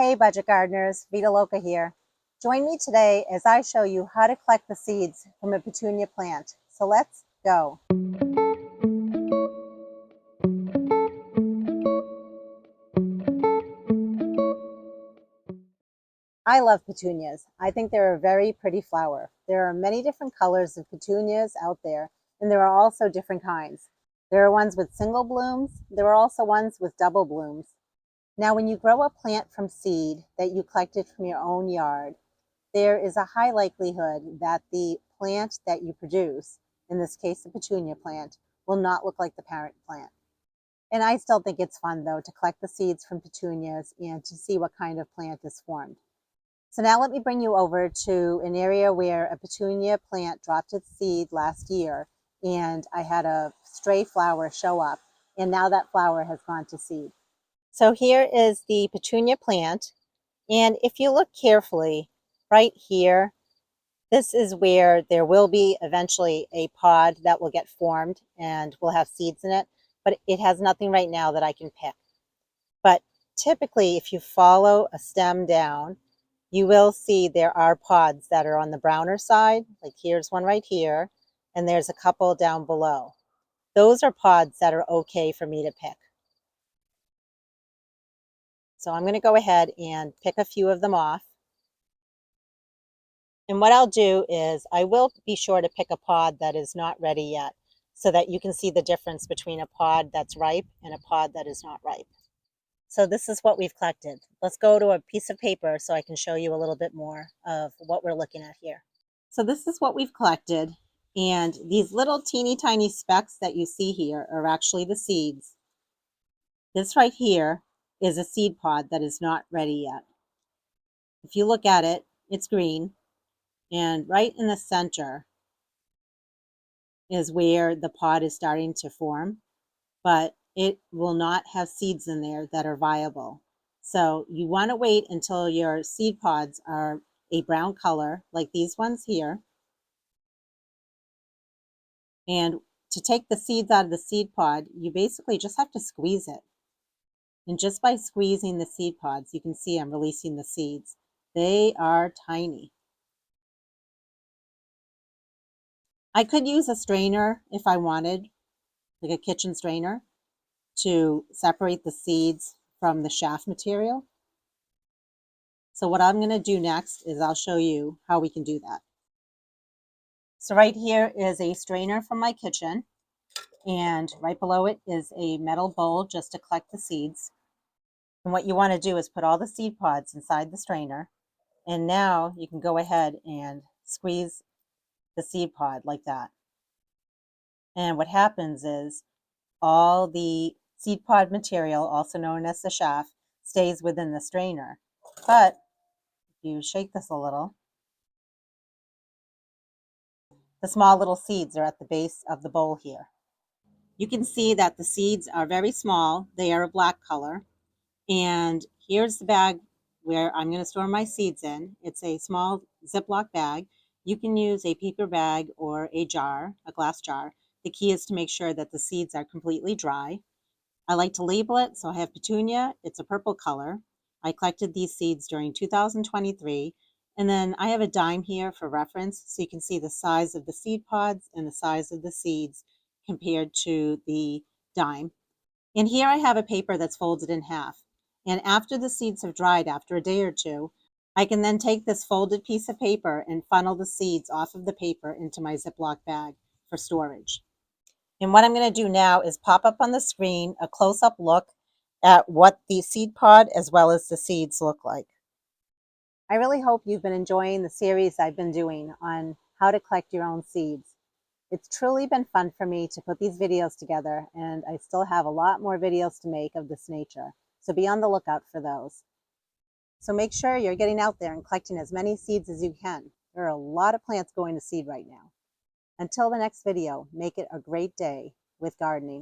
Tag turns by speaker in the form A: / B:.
A: Hey budget gardeners, Vita Loca here. Join me today as I show you how to collect the seeds from a petunia plant. So let's go. I love petunias. I think they're a very pretty flower. There are many different colors of petunias out there, and there are also different kinds. There are ones with single blooms. There are also ones with double blooms. Now, when you grow a plant from seed that you collected from your own yard, there is a high likelihood that the plant that you produce, in this case the petunia plant, will not look like the parent plant. And I still think it's fun though to collect the seeds from petunias and to see what kind of plant is formed. So now let me bring you over to an area where a petunia plant dropped its seed last year, and I had a stray flower show up, and now that flower has gone to seed. So here is the petunia plant, and if you look carefully, right here, this is where there will be eventually a pod that will get formed and will have seeds in it, but it has nothing right now that I can pick. But typically, if you follow a stem down, you will see there are pods that are on the browner side, like here's one right here, and there's a couple down below. Those are pods that are okay for me to pick. So I'm going to go ahead and pick a few of them off. And what I'll do is I will be sure to pick a pod that is not ready yet so that you can see the difference between a pod that's ripe and a pod that is not ripe. So this is what we've collected. Let's go to a piece of paper so I can show you a little bit more of what we're looking at here. So this is what we've collected, and these little teeny tiny specks that you see here are actually the seeds. This right here is a seed pod that is not ready yet. If you look at it, it's green, and right in the center is where the pod is starting to form, but it will not have seeds in there that are viable. So you want to wait until your seed pods are a brown color, like these ones here. And to take the seeds out of the seed pod, you basically just have to squeeze it. And just by squeezing the seed pods, you can see I'm releasing the seeds. They are tiny. I could use a strainer if I wanted, like a kitchen strainer, to separate the seeds from the shaft material. So what I'm going to do next is I'll show you how we can do that. So right here is a strainer from my kitchen, and right below it is a metal bowl just to collect the seeds. And what you want to do is put all the seed pods inside the strainer, and now you can go ahead and squeeze the seed pod like that. And what happens is all the seed pod material, also known as the shaft, stays within the strainer. But if you shake this a little, the small little seeds are at the base of the bowl here. You can see that the seeds are very small. They are a black color. And here's the bag where I'm going to store my seeds in. It's a small Ziploc bag. You can use a paper bag or a jar, a glass jar. The key is to make sure that the seeds are completely dry. I like to label it, so I have Petunia. It's a purple color. I collected these seeds during 2023. And then I have a dime here for reference, so you can see the size of the seed pods and the size of the seeds compared to the dime. And here I have a paper that's folded in half. And after the seeds have dried after a day or two, I can then take this folded piece of paper and funnel the seeds off of the paper into my Ziploc bag for storage. And what I'm going to do now is pop up on the screen a close-up look at what the seed pod as well as the seeds look like. I really hope you've been enjoying the series I've been doing on how to collect your own seeds. It's truly been fun for me to put these videos together, and I still have a lot more videos to make of this nature. So be on the lookout for those. So make sure you're getting out there and collecting as many seeds as you can. There are a lot of plants going to seed right now. Until the next video, make it a great day with gardening.